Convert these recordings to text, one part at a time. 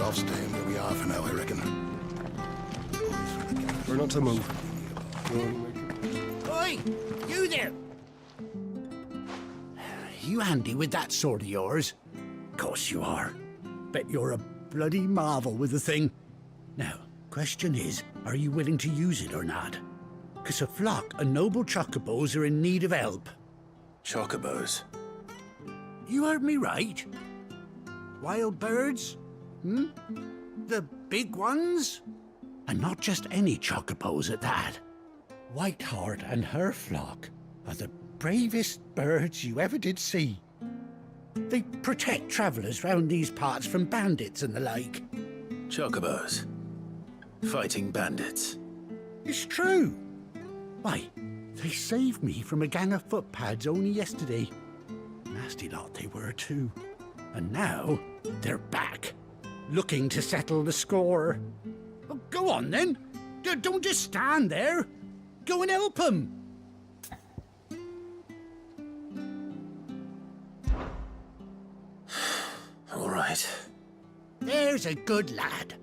best off staying where we are for now, I reckon. We're not to move. Oi! You there! You handy with that sword of yours? Course you are. Bet you're a bloody marvel with the thing. Now, question is, are you willing to use it or not? 'Cause a flock of noble chocobos are in need of help. Chocobos? You heard me right. Wild birds? The big ones? And not just any chocobos at that. Whiteheart and her flock are the bravest birds you ever did see. They protect travellers round these parts from bandits and the like. Chocobos? Fighting bandits? It's true. Why, they saved me from a gang of footpads only yesterday. Nasty lot they were too. And now they're back, looking to settle the score. Oh, go on then. Don't just stand there. Go and help them. All right. There's a good lad.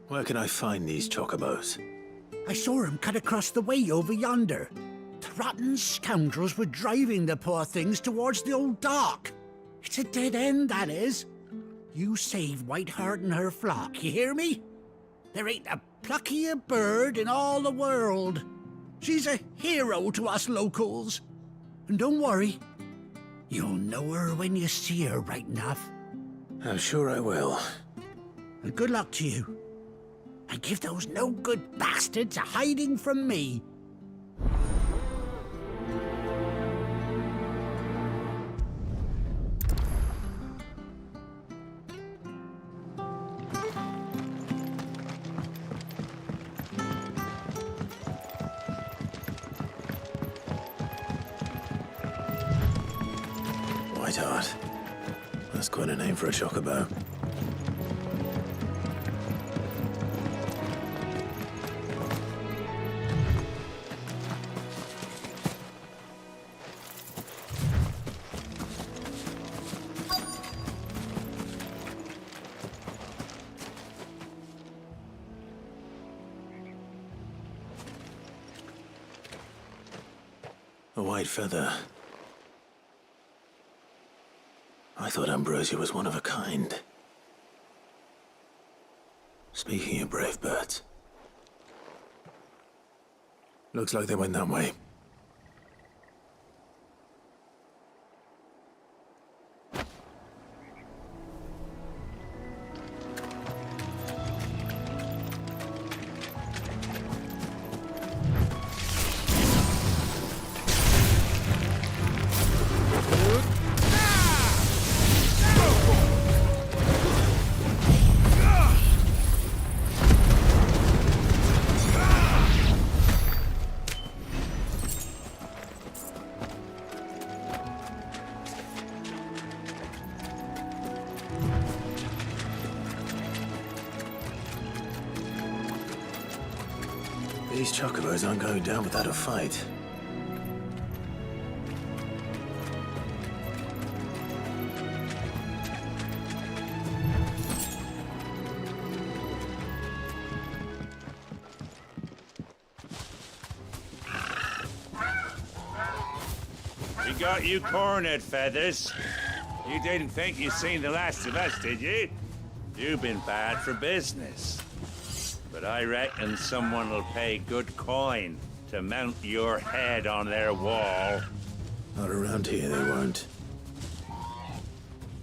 Where can I find these chocobos? I saw him cut across the way over yonder. The rotten scoundrels were driving the poor things towards the old dock. It's a dead end, that is. You save Whiteheart and her flock, you hear me? There ain't a pluckier bird in all the world. She's a hero to us locals. And don't worry, you'll know her when you see her right enough. I'm sure I will. And good luck to you. And give those no-good bastards a hiding from me. Whiteheart. That's quite a name for a chocobo. A white feather. I thought Ambrosia was one of a kind. Speaking of brave birds. Looks like they went that way. These chocobos aren't going down without a fight. We got you cornered, Feathers. You didn't think you'd seen the last of us, did you? You've been bad for business. But I reckon someone will pay good coin to mount your head on their wall. Not around here, they won't.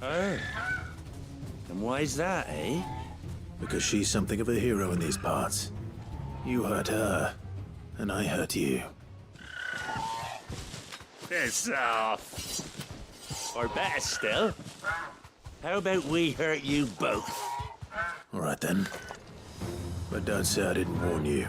Oh. And why's that, eh? Because she's something of a hero in these parts. You hurt her, and I hurt you. Piss off. Or better still, how about we hurt you both? All right then. But don't say I didn't warn you.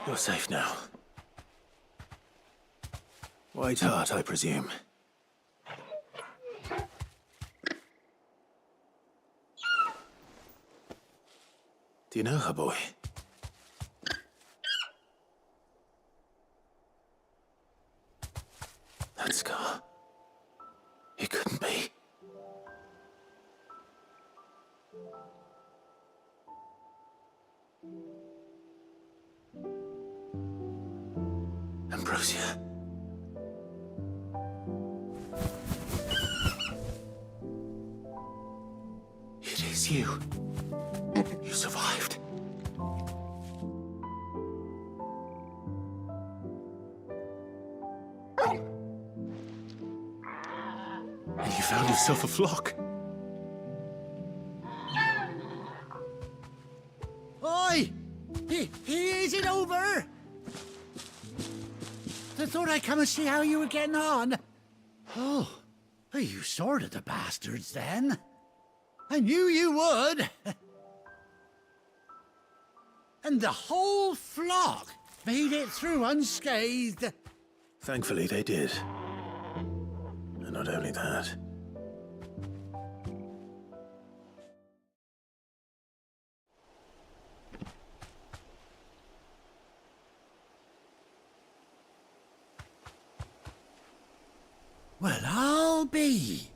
You're safe now. White Heart, I presume. Do you know her, boy? That scar. It couldn't be. Ambrosia. It is you. You survived. And you found yourself a flock. Oi! Is it over? I thought I'd come and see how you were getting on. Oh, you sorted the bastards then. I knew you would. And the whole flock made it through unscathed. Thankfully, they did. And not only that. Well, I'll be.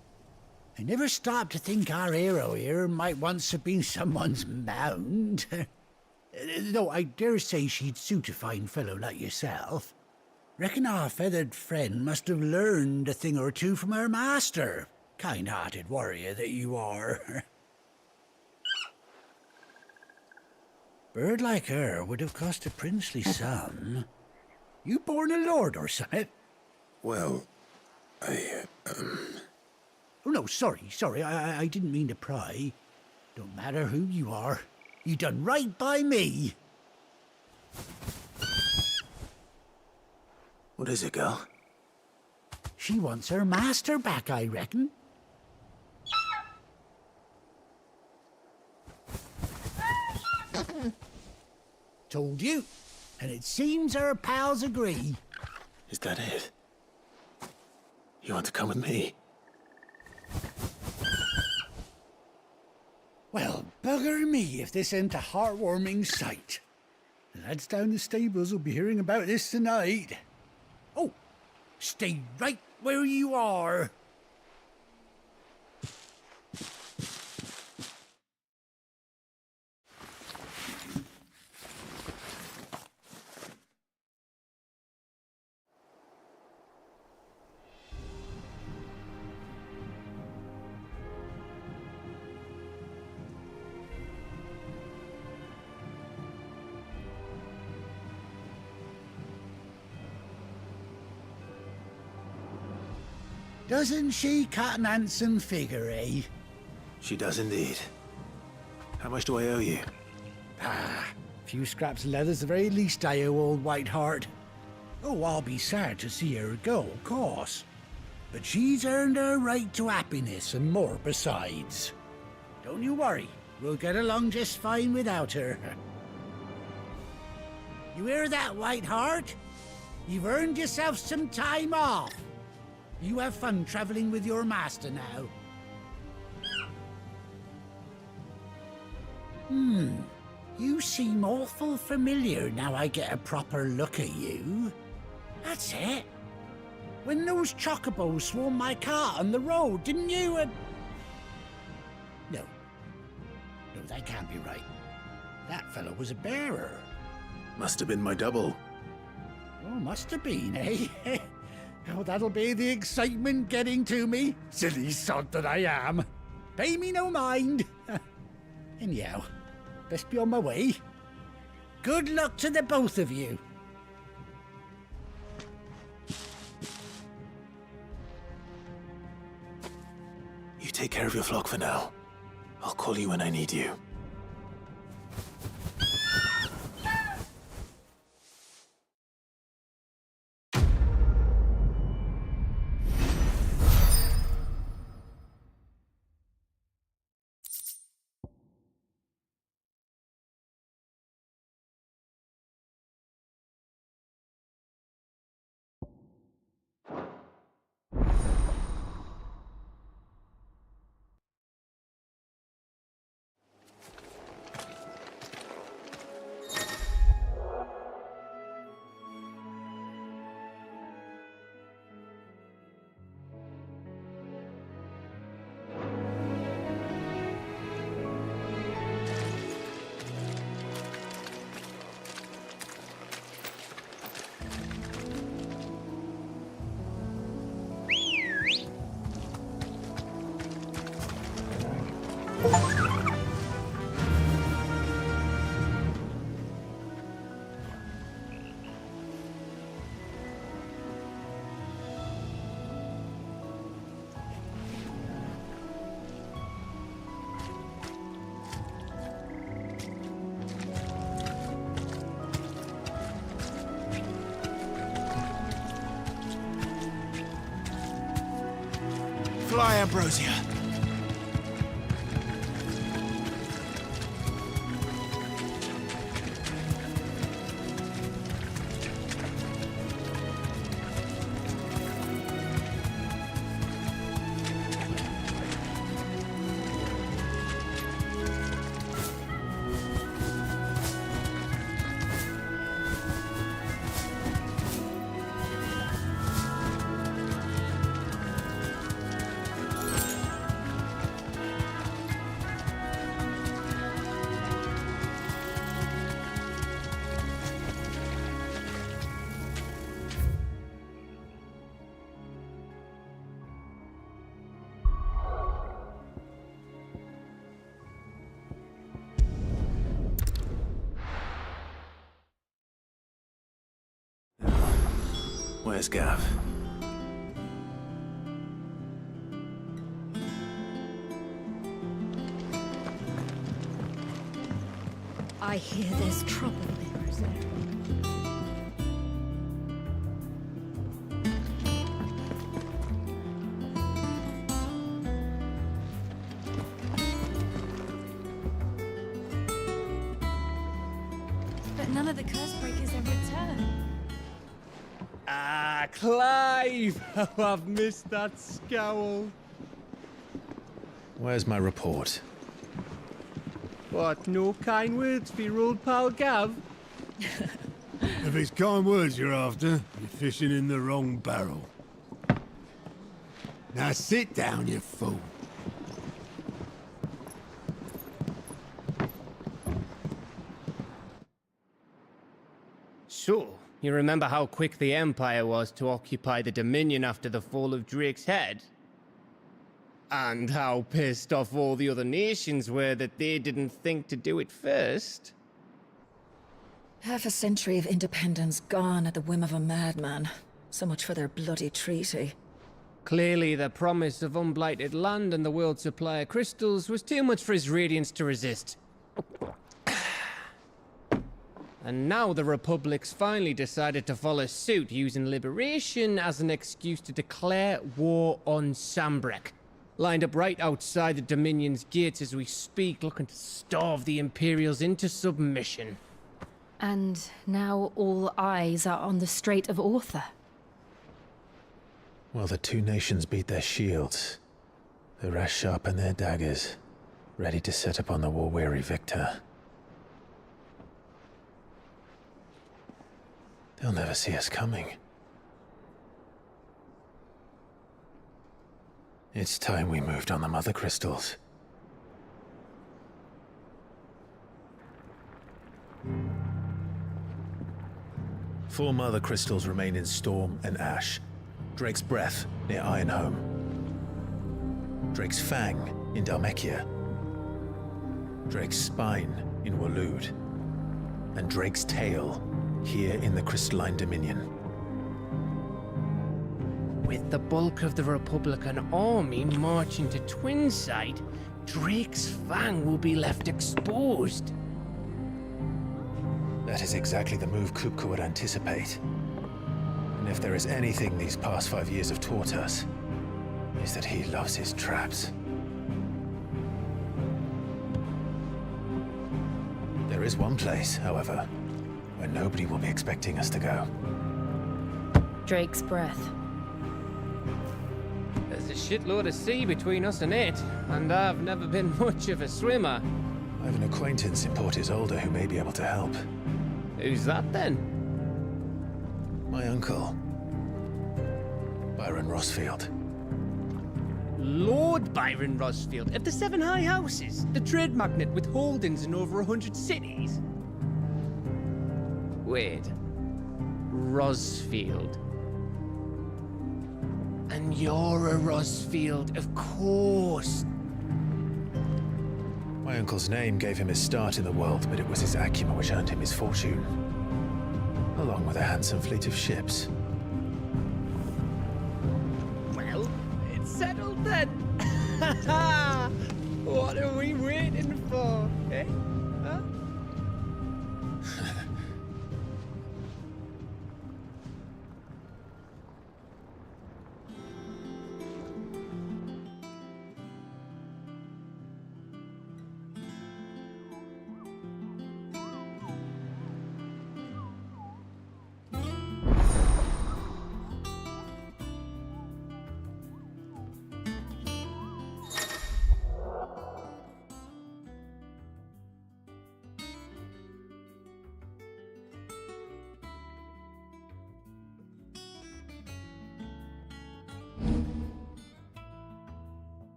I never stopped to think our hero here might once have been someone's mount. Though I dare say she'd suit a fine fellow like yourself. Reckon our feathered friend must have learned a thing or two from her master. Kind-hearted warrior that you are. Bird like her would have cost a princely sum. You born a lord or something? Well, Oh, no, sorry. I didn't mean to pry. Don't matter who you are. You done right by me. What is it, girl? She wants her master back, I reckon. Told you. And it seems her pals agree. Is that it? You want to come with me? Well, bugger me if this ain't a heartwarming sight. The lads down the stables will be hearing about this tonight. Oh, stay right where you are. Doesn't she cut an handsome figure, eh? She does indeed. How much do I owe you? A few scraps of leather's the very least I owe old Whiteheart. Oh, I'll be sad to see her go, of course. But she's earned her right to happiness and more besides. Don't you worry, we'll get along just fine without her. You hear that, Whiteheart? You've earned yourself some time off. You have fun traveling with your master now. You seem awful familiar now I get a proper look at you. That's it. When those chocobos swarmed my cart on the road, didn't you? No, that can't be right. That fellow was a bearer. Must have been my double. Oh, must have been, eh? Oh, that'll be the excitement getting to me. Silly sod that I am. Pay me no mind. Anyhow, best be on my way. Good luck to the both of you. You take care of your flock for now. I'll call you when I need you. Fly, Ambrosia. Where's Gav? I hear there's trouble in Corsair. But none of the curse breakers have returned. Ah, Clive! How I've missed that scowl. Where's my report? What, no kind words for your old pal Gav? If it's kind words you're after, you're fishing in the wrong barrel. Now sit down, you fool. So, you remember how quick the Empire was to occupy the Dominion after the fall of Drake's head? And how pissed off all the other nations were that they didn't think to do it first? Half a century of independence gone at the whim of a madman. So much for their bloody treaty. Clearly, the promise of unblighted land and the world's supply of crystals was too much for his radiance to resist. And now the Republic's finally decided to follow suit, using liberation as an excuse to declare war on Sambrek. Lined up right outside the Dominion's gates as we speak, looking to starve the Imperials into submission. And now all eyes are on the Strait of Author. While the two nations beat their shields, the rest sharpen their daggers, ready to set upon the war-weary victor. They'll never see us coming. It's time we moved on the Mother Crystals. Four Mother Crystals remain in Storm and Ash. Drake's Breath near Ironhome. Drake's Fang in Dhalmekia. Drake's Spine in Waloed. And Drake's Tail here in the Crystalline Dominion. With the bulk of the Republican army marching to Twinside, Drake's Fang will be left exposed. That is exactly the move Kupka would anticipate. And if there is anything these past 5 years have taught us, is that he loves his traps. There is one place, however, where nobody will be expecting us to go. Drake's Breath. There's a shitload of sea between us and it, and I've never been much of a swimmer. I have an acquaintance in Port Isolde who may be able to help. Who's that then? My uncle, Byron Rosfield. Lord Byron Rosfield of the Seven High Houses, the trade magnate with holdings in over 100 cities. Wait, Rosfield. And you're a Rosfield, of course. My uncle's name gave him his start in the world, but it was his acumen which earned him his fortune, along with a handsome fleet of ships. Well, it's settled then. What are we waiting for, eh? Huh?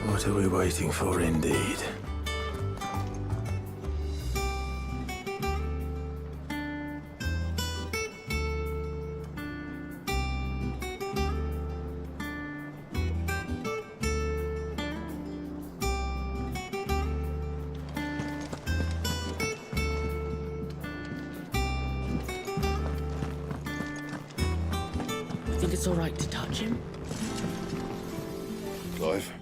What are we waiting for, indeed? Think it's all right to touch him? Clive?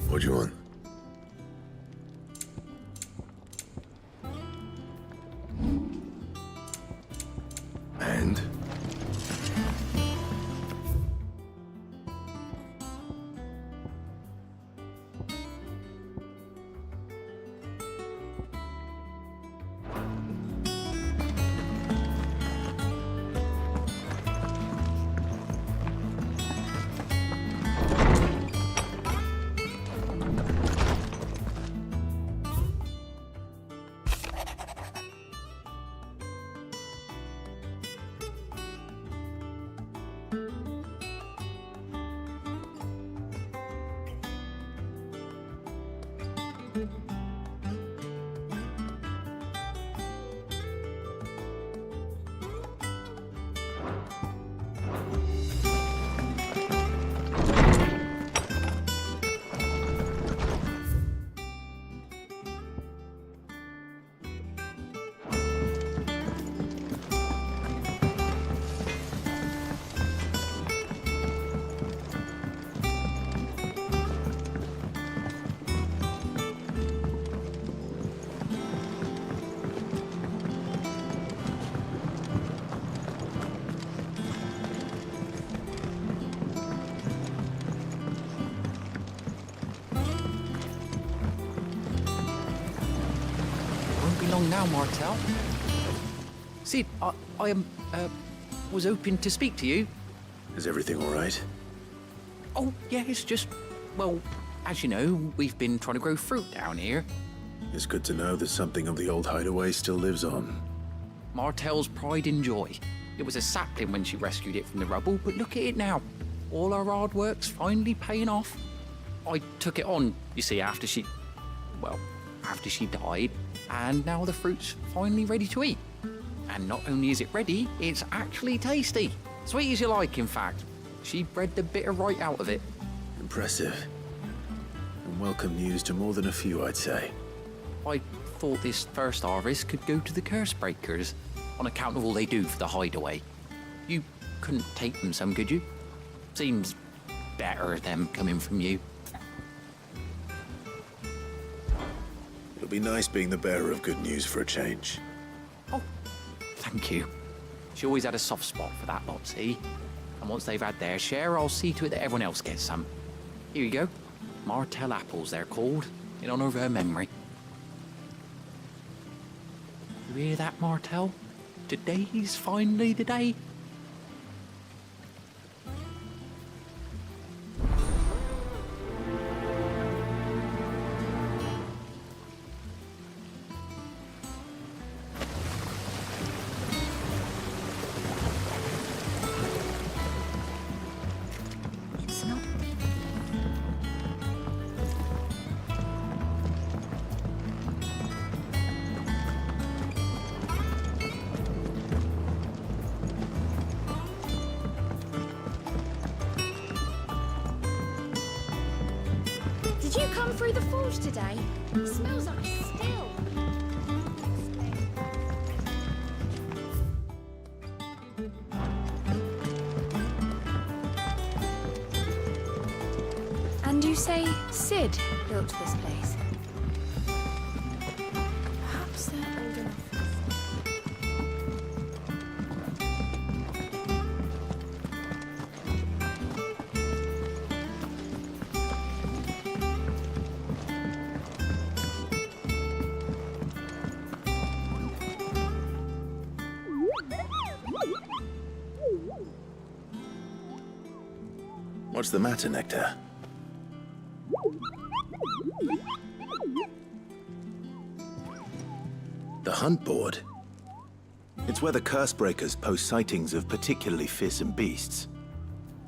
What do you want? And? Long now, Martel. Sid, I was hoping to speak to you. Is everything all right? Oh, yeah, it's just, well, as you know, we've been trying to grow fruit down here. It's good to know that something of the old hideaway still lives on. Martel's pride and joy. It was a sapling when she rescued it from the rubble, but look at it now. All our hard work's finally paying off. I took it on, you see, after she died, and now the fruit's finally ready to eat. And not only is it ready, it's actually tasty. Sweet as you like, in fact. She bred the bitter right out of it. Impressive. And welcome news to more than a few, I'd say. I thought this first harvest could go to the curse breakers, on account of all they do for the hideaway. You couldn't take them some, could you? Seems better, them coming from you. It'll be nice being the bearer of good news for a change. Oh, thank you. She always had a soft spot for that lot, see? And once they've had their share, I'll see to it that everyone else gets some. Here you go. Martell apples, they're called, in honor of her memory. You hear that, Martell? Today's finally the day. It's not. Did you come through the forge today? It smells like still. And you say Sid built this place? Perhaps they're old enough. What's the matter, Nectar? The hunt board? It's where the Cursebreakers post sightings of particularly fearsome beasts.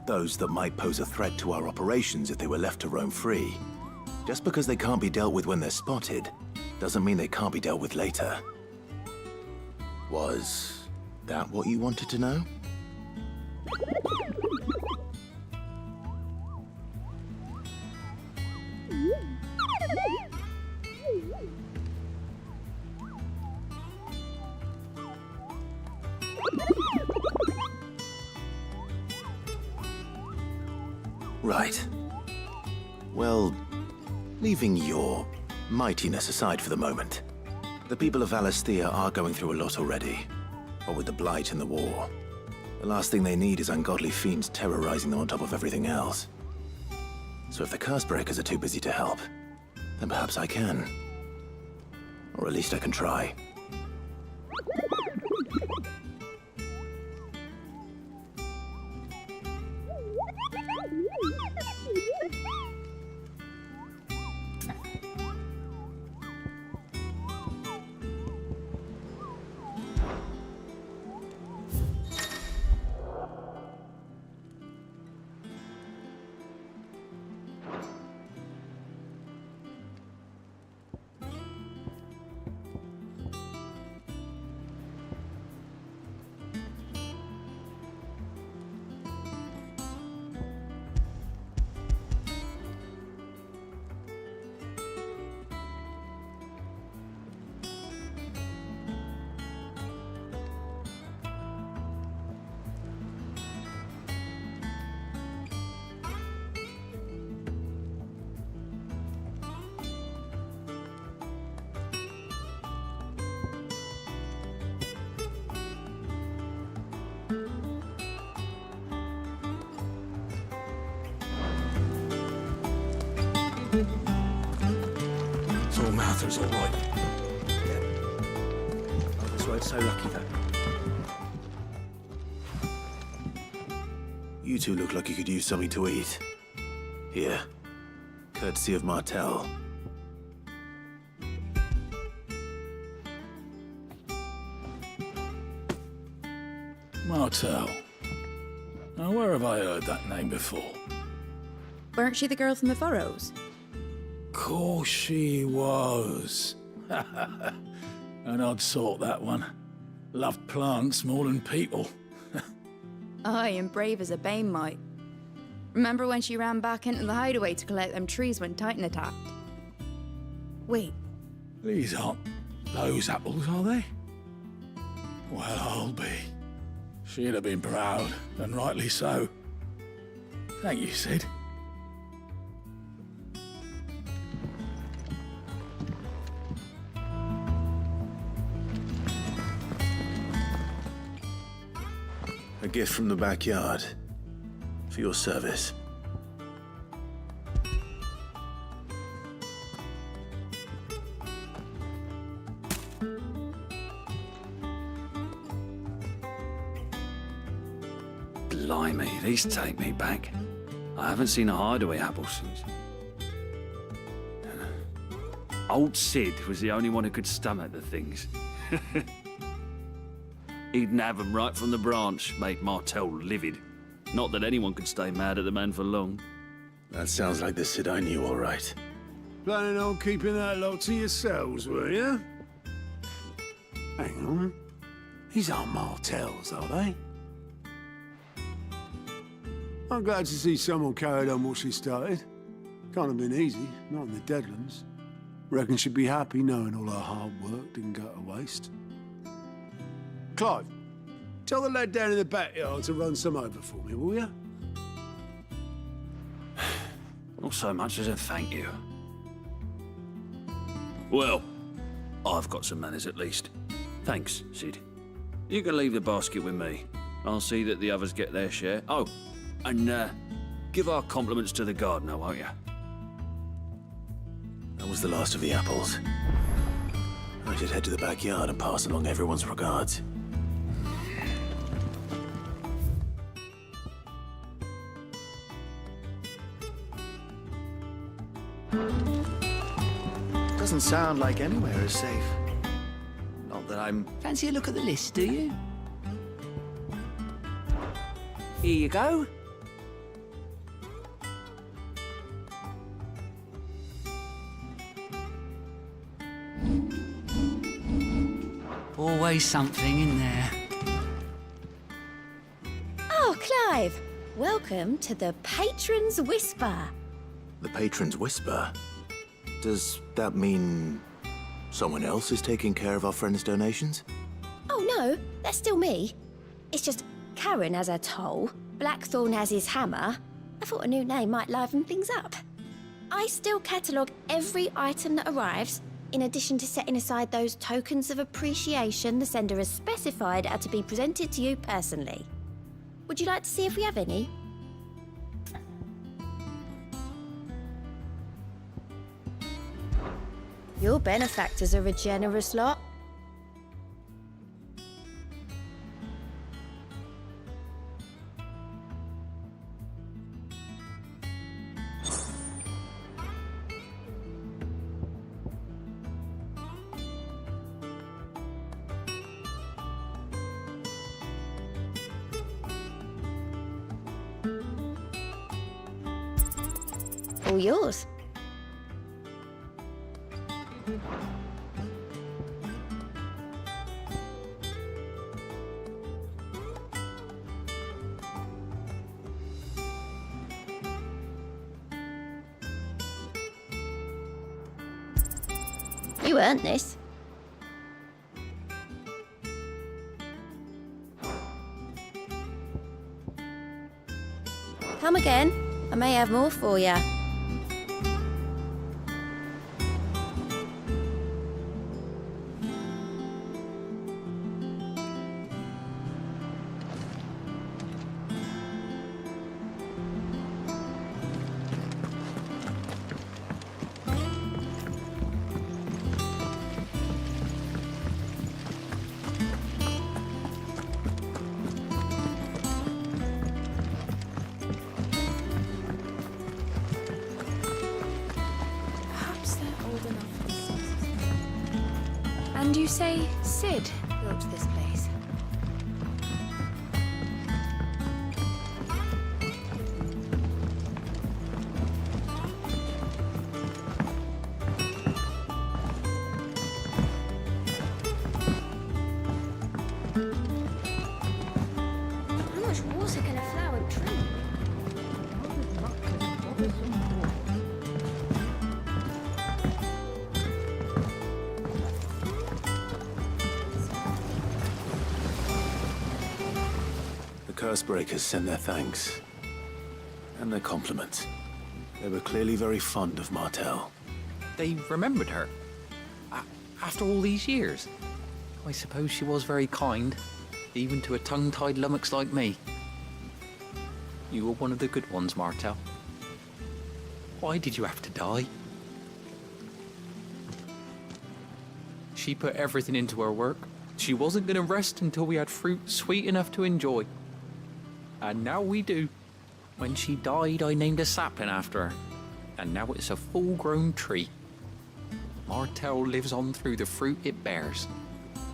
Those that might pose a threat to our operations if they were left to roam free. Just because they can't be dealt with when they're spotted, doesn't mean they can't be dealt with later. Was that what you wanted to know? Right. Well, leaving your mightiness aside for the moment, the people of Valisthea are going through a lot already. What with the Blight and the war, the last thing they need is ungodly fiends terrorizing them on top of everything else. So if the Cursebreakers are too busy to help, then perhaps I can. Or at least I can try. So Mather's all right. That's right, so lucky though. You two look like you could use something to eat. Here, courtesy of Martell. Martell. Now, where have I heard that name before? Weren't she the girl from the Furrows? Course she was. An odd sort, that one. Loved plants more than people. Aye, and brave as a bane might. Remember when she ran back into the hideaway to collect them trees when Titan attacked? Wait, These aren't those apples, are they? Well, I'll be. She'd have been proud, and rightly so. Thank you, Sid. A gift from the backyard. For your service. Blimey, these take me back. I haven't seen a hideaway apple since. Old Sid was the only one who could stomach the things. He'd nab 'em right from the branch, make Martel livid. Not that anyone could stay mad at the man for long. That sounds like the Sid I knew, all right. Planning on keeping that lot to yourselves, were you? Hang on. These aren't Martels, are they? I'm glad to see someone carried on what she started. Can't have been easy, not in the Deadlands. Reckon she'd be happy knowing all her hard work didn't go to waste. Clive, tell the lad down in the backyard to run some over for me, will you? Not so much as a thank you. Well, I've got some manners at least. Thanks, Sid. You can leave the basket with me. I'll see that the others get their share. Oh, and give our compliments to the gardener, won't you? That was the last of the apples. I should head to the backyard and pass along everyone's regards. Doesn't sound like anywhere is safe. Not that I'm... Fancy a look at the list, do you? Here you go. Always something in there. Oh, Clive! Welcome to the Patron's Whisper. The Patron's Whisper? Does that mean someone else is taking care of our friend's donations? Oh no, that's still me. It's just Karen has her toll, Blackthorn has his hammer. I thought a new name might liven things up. I still catalogue every item that arrives, in addition to setting aside those tokens of appreciation the sender has specified are to be presented to you personally. Would you like to see if we have any? Your benefactors are a generous lot. All yours. You earned this. Come again. I may have more for you. And you say Sid built this place? How much water can a flower drink? The Cursebreakers send their thanks. and their compliments. They were clearly very fond of Martel. They remembered her. After all these years. I suppose she was very kind, even to a tongue-tied lummox like me. You were one of the good ones, Martel. Why did you have to die? She put everything into her work. She wasn't going to rest until we had fruit sweet enough to enjoy. And now we do. When she died, I named a sapling after her. And now it's a full-grown tree. Martel lives on through the fruit it bears.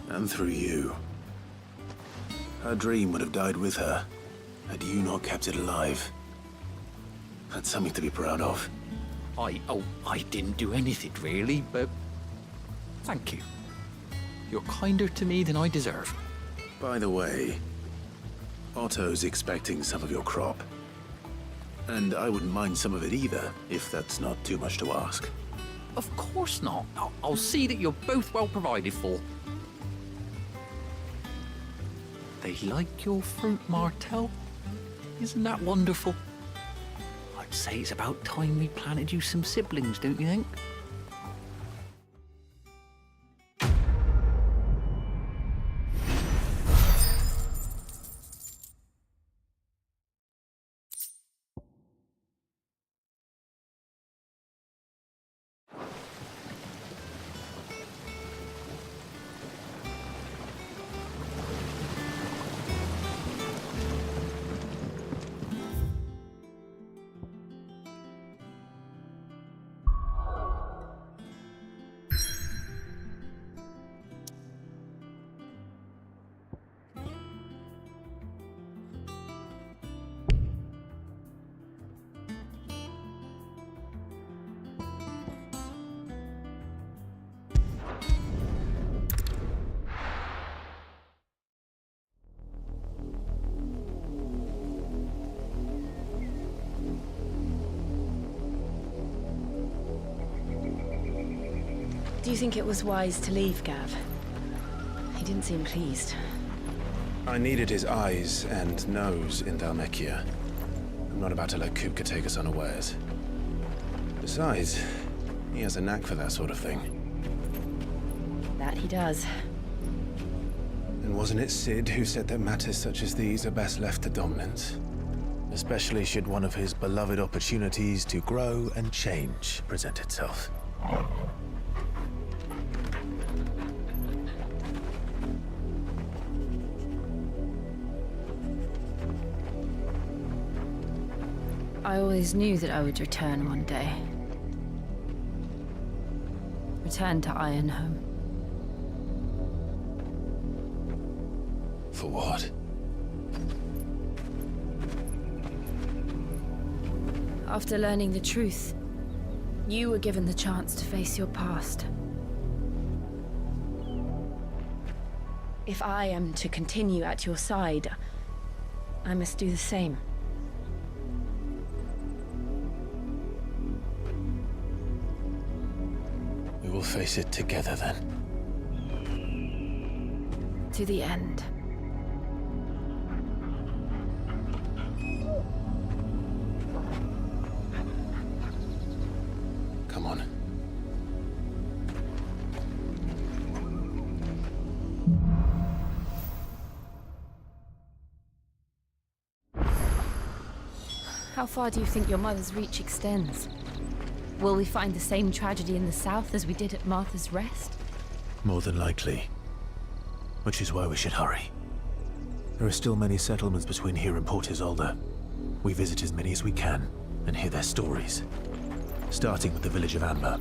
And through you. Her dream would have died with her, had you not kept it alive. That's something to be proud of. I didn't do anything really, but thank you. You're kinder to me than I deserve. By the way, Otto's expecting some of your crop. And I wouldn't mind some of it either, if that's not too much to ask. Of course not. I'll see that you're both well provided for. They like your fruit, Martel. Isn't that wonderful? I'd say it's about time we planted you some siblings, don't you think? Do you think it was wise to leave, Gav? He didn't seem pleased. I needed his eyes and nose in Dhalmekia. I'm not about to let Kupka take us unawares. Besides, he has a knack for that sort of thing. That he does. And wasn't it Sid who said that matters such as these are best left to dominance? Especially should one of his beloved opportunities to grow and change present itself. I always knew that I would return one day. Return to Ironhome. For what? After learning the truth, you were given the chance to face your past. If I am to continue at your side, I must do the same. We will face it together then. To the end. Come on. How far do you think your mother's reach extends? Will we find the same tragedy in the south as we did at Martha's Rest? More than likely. Which is why we should hurry. There are still many settlements between here and Port Isolde. We visit as many as we can and hear their stories. Starting with the village of Amber.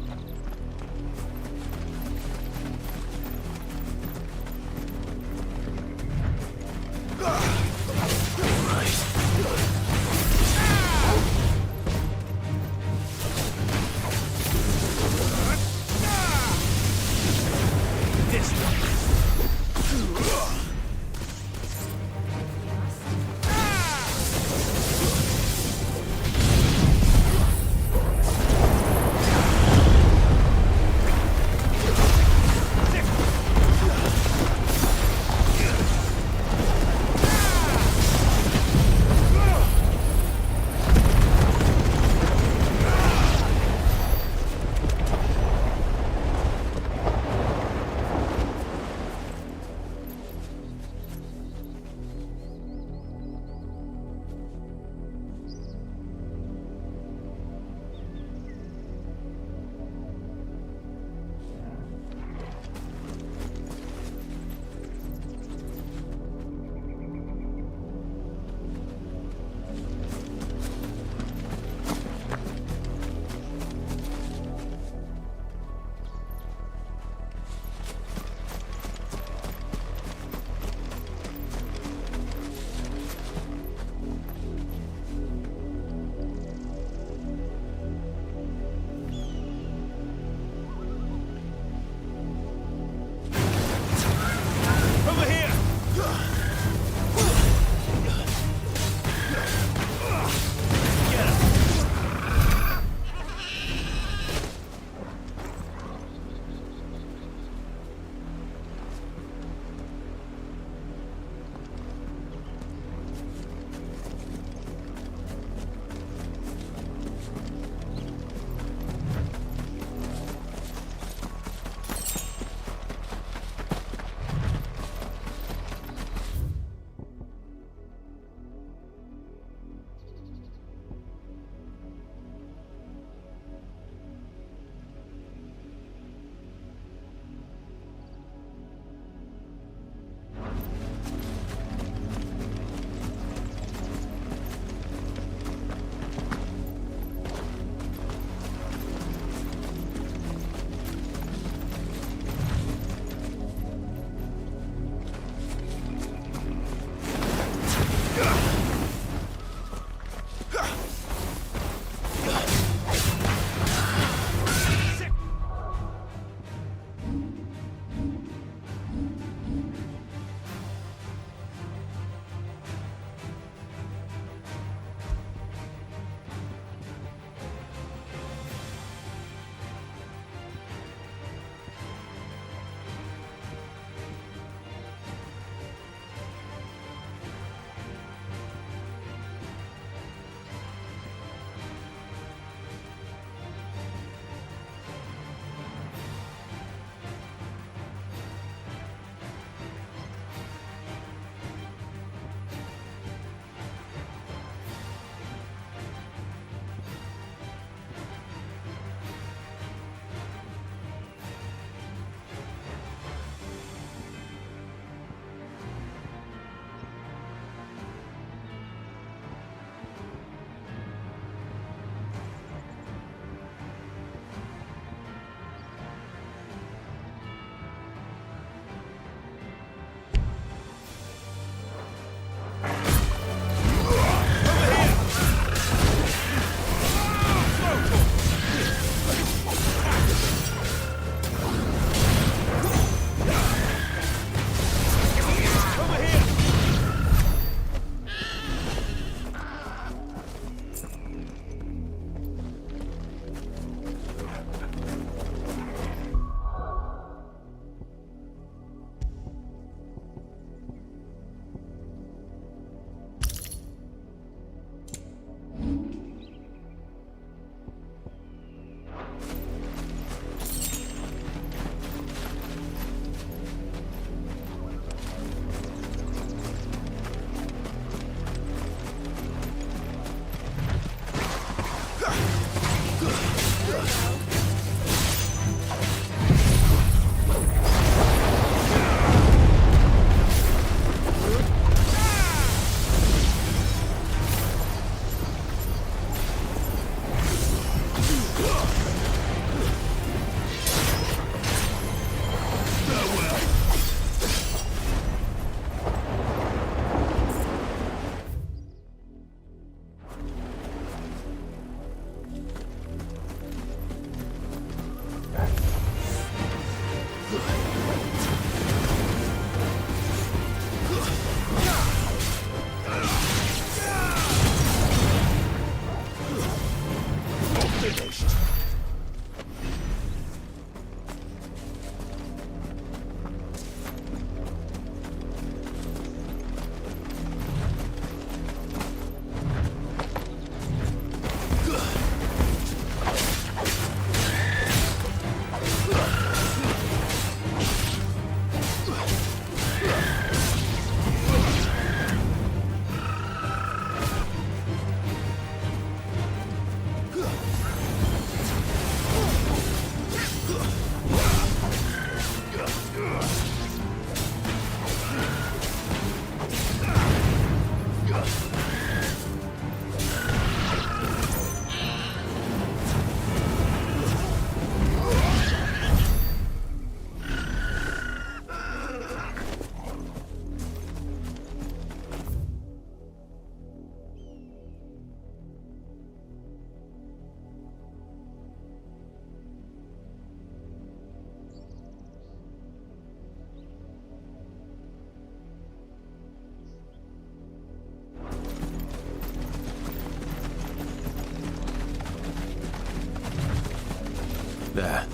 There.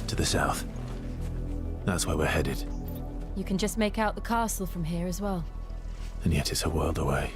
To the south. That's where we're headed. You can just make out the castle from here as well. And yet it's a world away.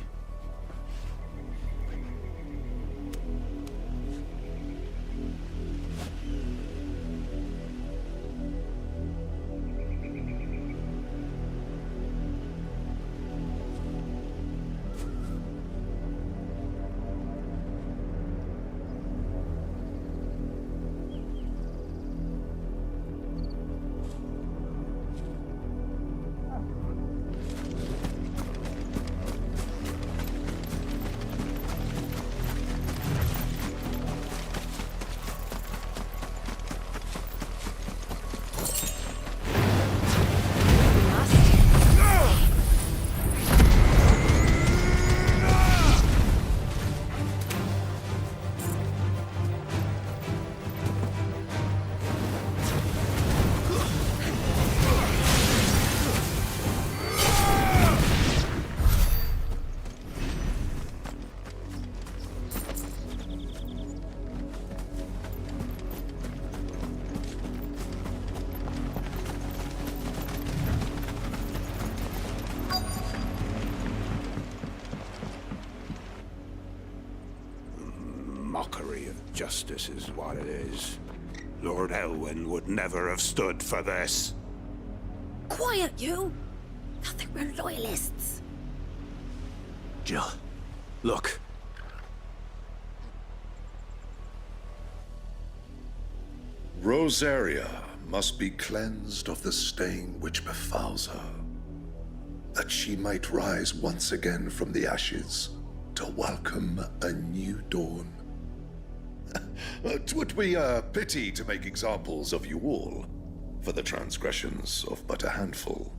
Mockery of justice is what it is. Lord Elwyn would never have stood for this. Quiet, you! Thought they were loyalists. Jill, look. Rosaria must be cleansed of the stain which befouls her, that she might rise once again from the ashes to welcome a new dawn. 'Twould be a pity to make examples of you all, for the transgressions of but a handful.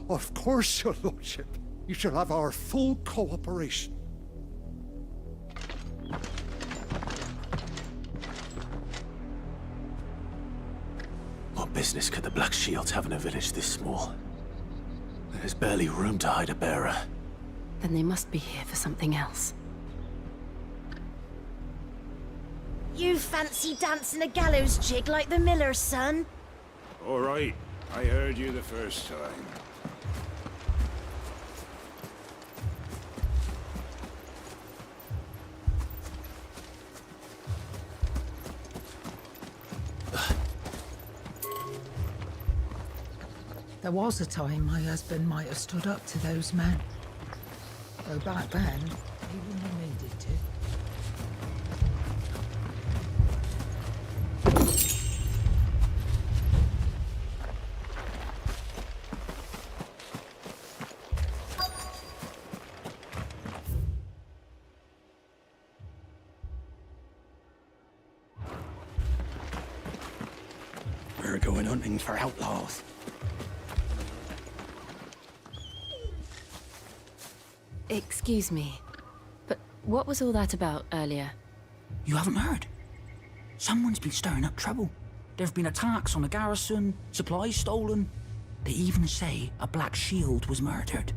Of course, your lordship. You shall have our full cooperation. What business could the Black Shields have in a village this small? There's barely room to hide a bearer. Then they must be here for something else. You fancy dancing a gallows jig like the miller's son? All right, I heard you the first time. There was a time my husband might have stood up to those men. Though back then, he wouldn't have needed to. We're going hunting for outlaws. Excuse me, but what was all that about earlier? You haven't heard? Someone's been stirring up trouble. There've been attacks on the garrison, supplies stolen. They even say a Black Shield was murdered.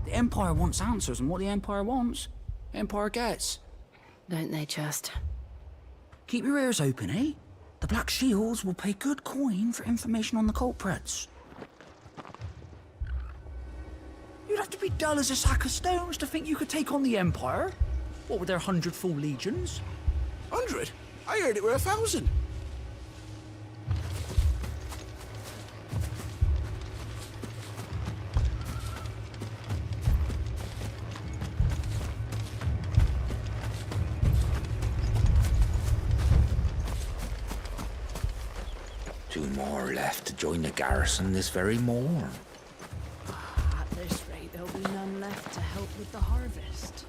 The Empire wants answers, and what the Empire wants, Empire gets. Don't they just? Keep your ears open, eh? The Black Shields will pay good coin for information on the culprits. You'd have to be dull as a sack of stones to think you could take on the Empire. What with their 100 full legions? 100? I heard it were 1,000. Two more left to join the garrison this very morn. At this rate, there'll be none left to help with the harvest.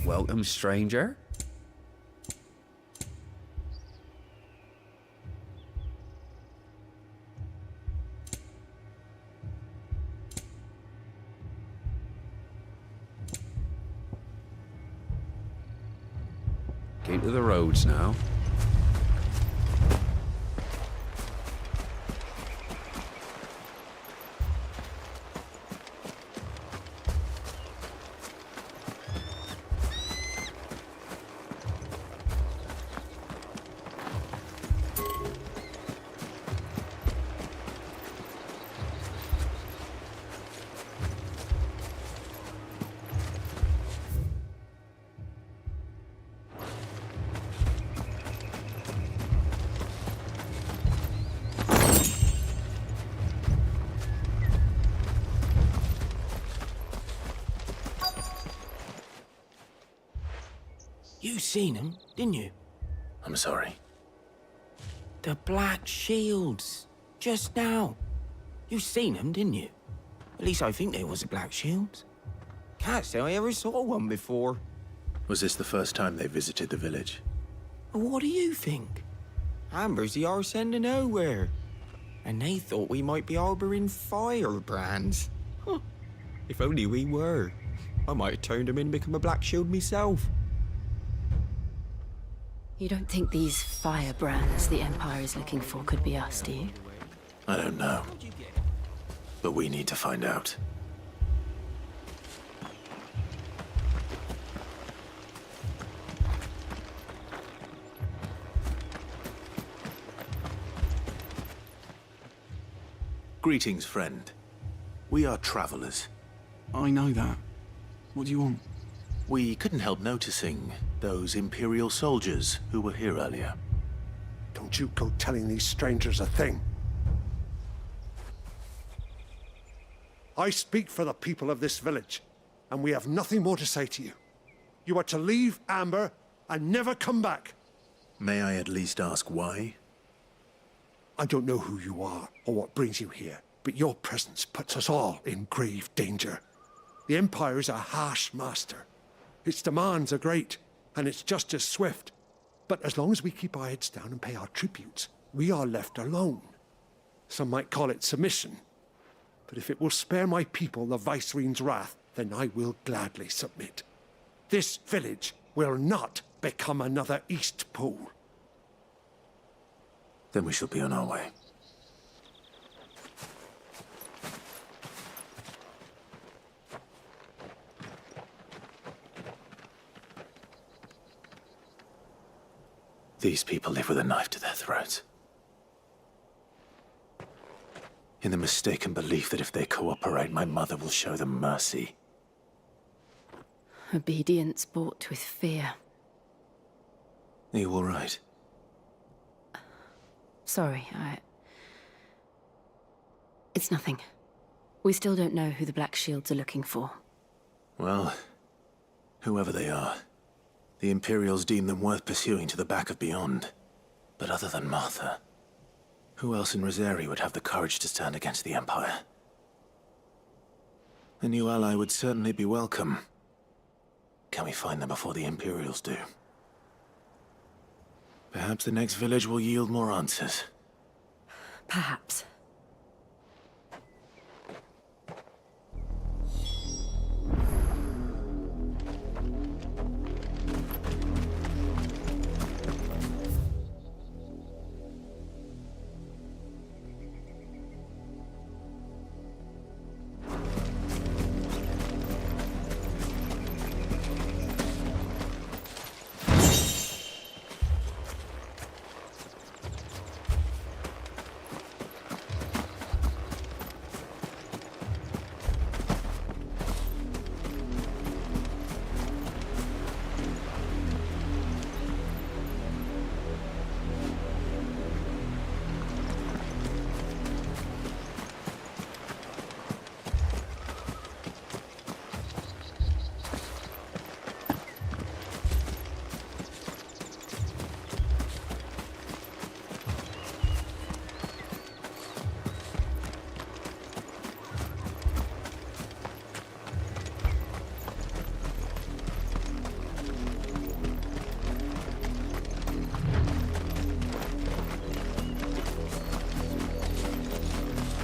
Welcome, stranger. Keep to the roads now. You seen them, didn't you? I'm sorry. The Black Shields. Just now. You seen them, didn't you? At least I think they was the Black Shields. Can't say I ever saw one before. Was this the first time they visited the village? What do you think? Amber's the arse end of nowhere. And they thought we might be harboring firebrands. Huh. If only we were. I might have turned them in and become a Black Shield myself. You don't think these firebrands the Empire is looking for could be us, do you? I don't know. But we need to find out. Greetings, friend. We are travelers. I know that. What do you want? We couldn't help noticing those Imperial soldiers who were here earlier. Don't you go telling these strangers a thing. I speak for the people of this village, and we have nothing more to say to you. You are to leave Amber and never come back. May I at least ask why? I don't know who you are or what brings you here, but your presence puts us all in grave danger. The Empire is a harsh master. Its demands are great, and its justice swift. But as long as we keep our heads down and pay our tributes, we are left alone. Some might call it submission. But if it will spare my people the Viceroy's wrath, then I will gladly submit. This village will not become another East Pool. Then we shall be on our way. These people live with a knife to their throats. In the mistaken belief that if they cooperate, my mother will show them mercy. Obedience bought with fear. Are you all right? Sorry, It's nothing. We still don't know who the Black Shields are looking for. Well, whoever they are, the Imperials deem them worth pursuing to the back of beyond. But other than Martha, who else in Rosari would have the courage to stand against the Empire? A new ally would certainly be welcome. Can we find them before the Imperials do? Perhaps the next village will yield more answers. Perhaps.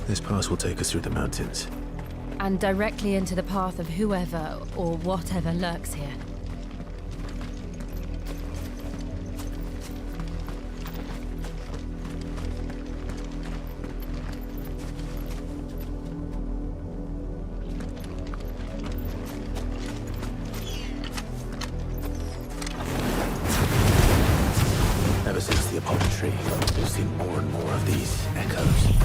This pass will take us through the mountains. And directly into the path of whoever or whatever lurks here. Ever since the apothecary, we've seen more and more of these echoes.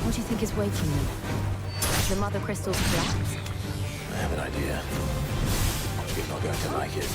What do you think is waking them? The mother crystals collapse? I have an idea. You're not going to like it.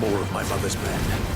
More of my mother's men.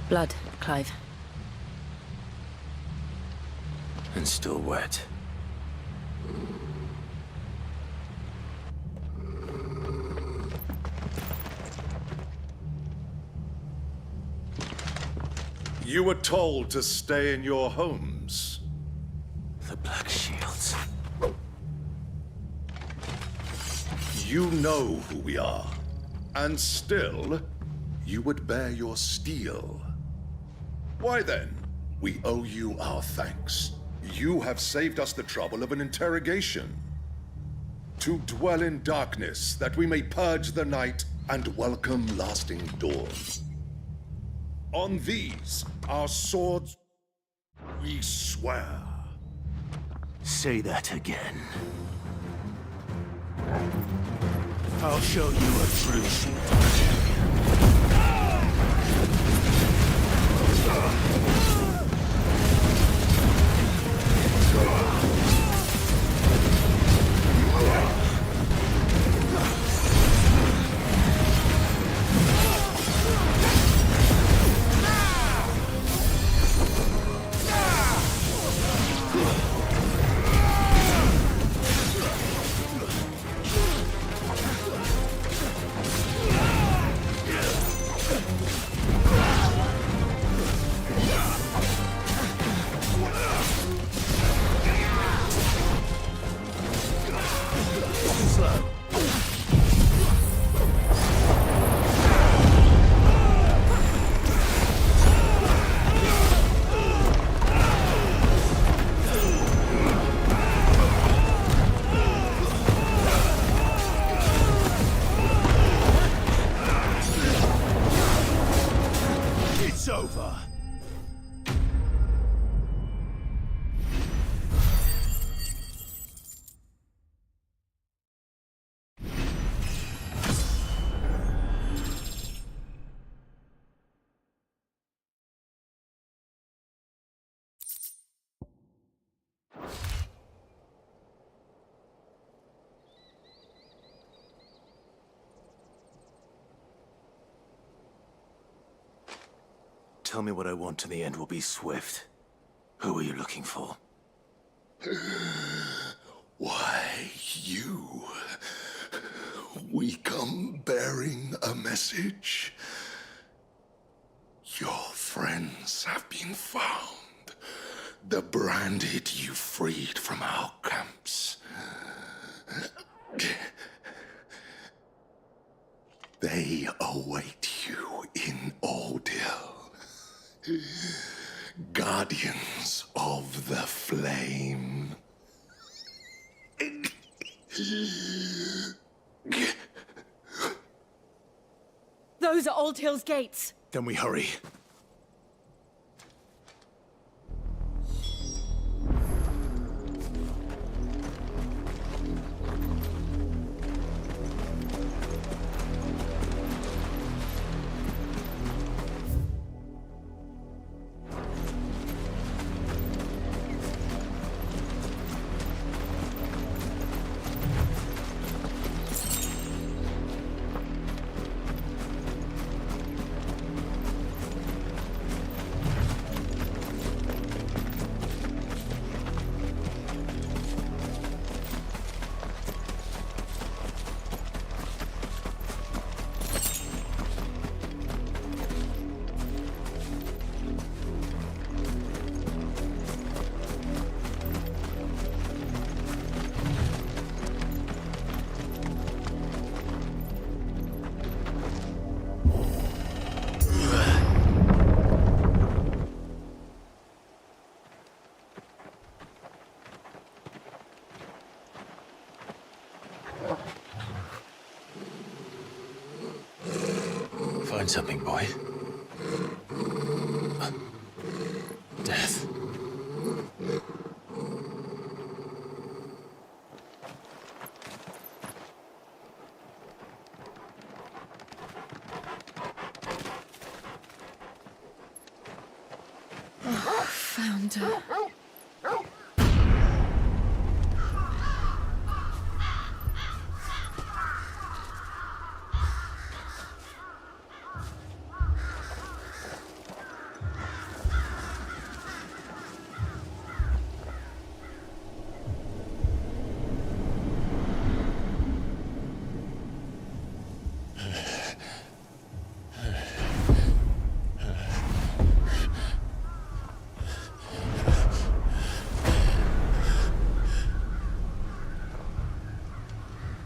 Blood, Clive. And still wet. You were told to stay in your homes. The Black Shields. You know who we are. And still, you would bear your steel. Why then, we owe you our thanks. You have saved us the trouble of an interrogation. To dwell in darkness, that we may purge the night and welcome lasting dawn. On these, our swords, we swear. Say that again. I'll show you a true shield. Tell me what I want and the end will be swift. Who are you looking for? Why, you. We come bearing a message. Your friends have been found. The branded you freed from our camps. They await you in Ordeal. Guardians of the Flame. Those are Old Hill's gates. Then we hurry. find something, boy. Death. Found her.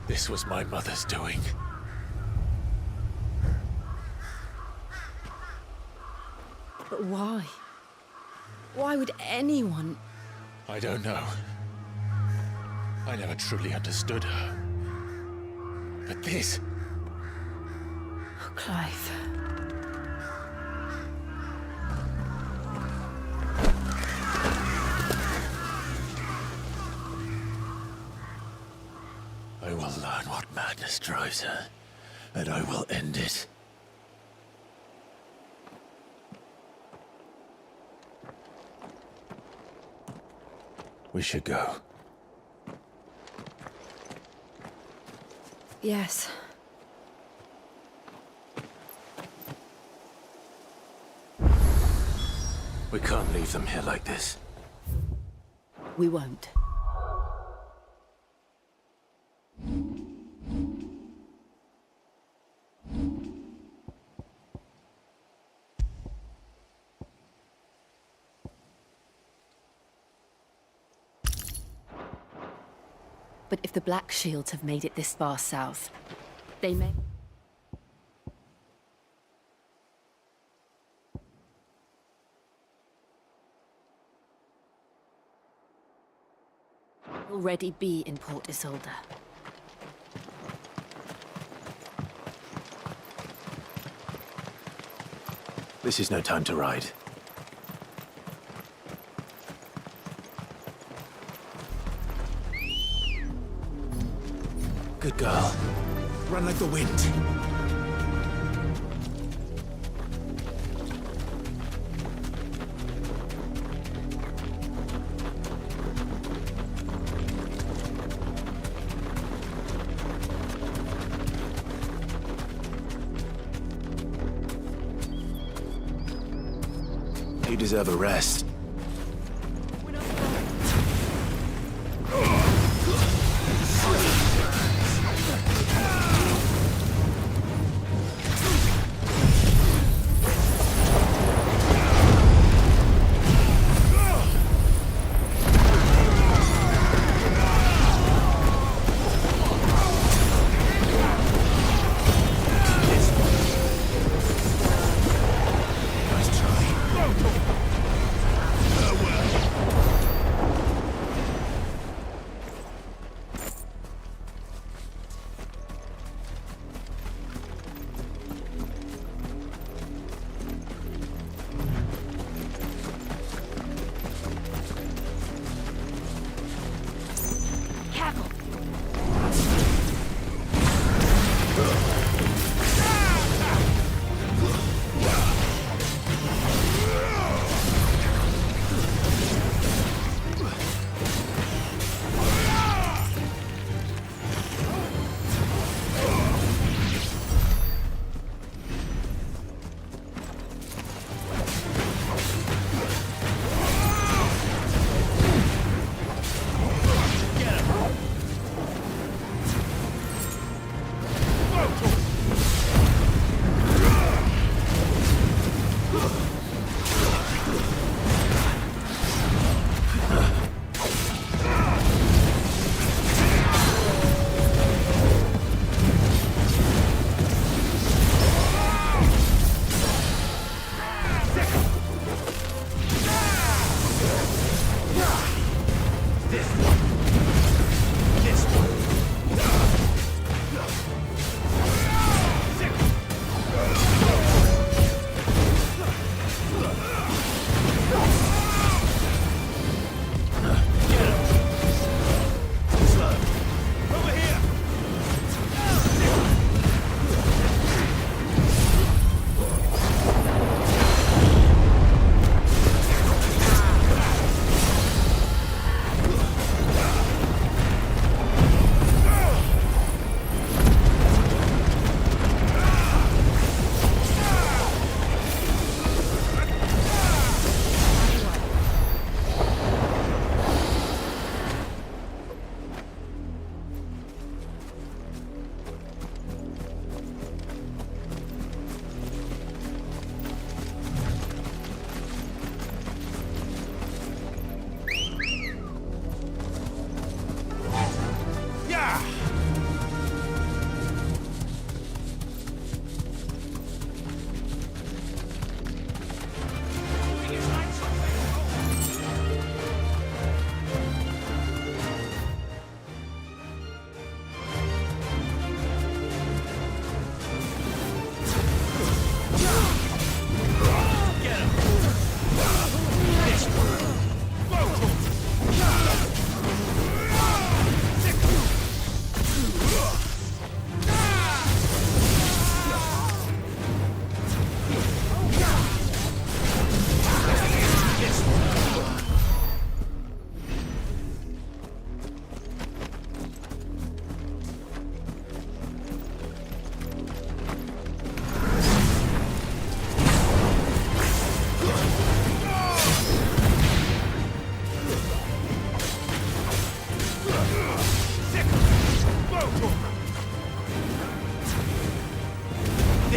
This was my mother's doing. But why? Why would anyone... I don't know. I never truly understood her. But this... Oh, Clive. I will learn what madness drives her, and I will end it. We should go. Yes. We can't leave them here like this. We won't. But if the Black Shields have made it this far south, they may... already be in Port Isolde. This is no time to ride. Good girl. Run like the wind. You deserve a rest.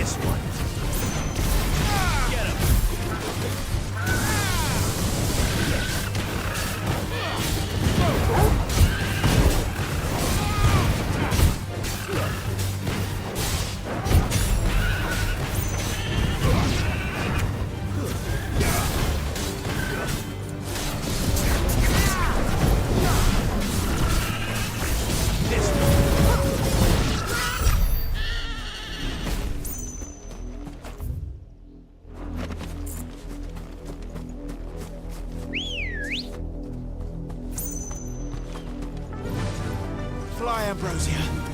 This one. Get him. Fly, Ambrosia.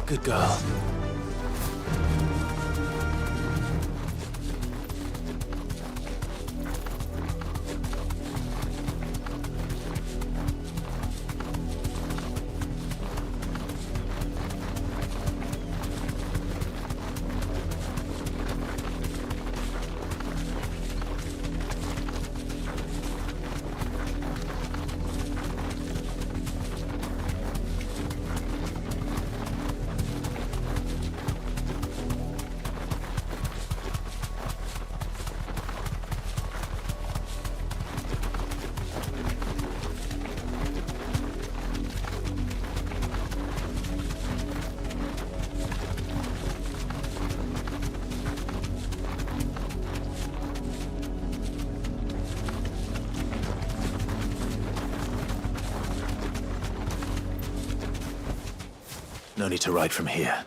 Good girl. only to ride from here.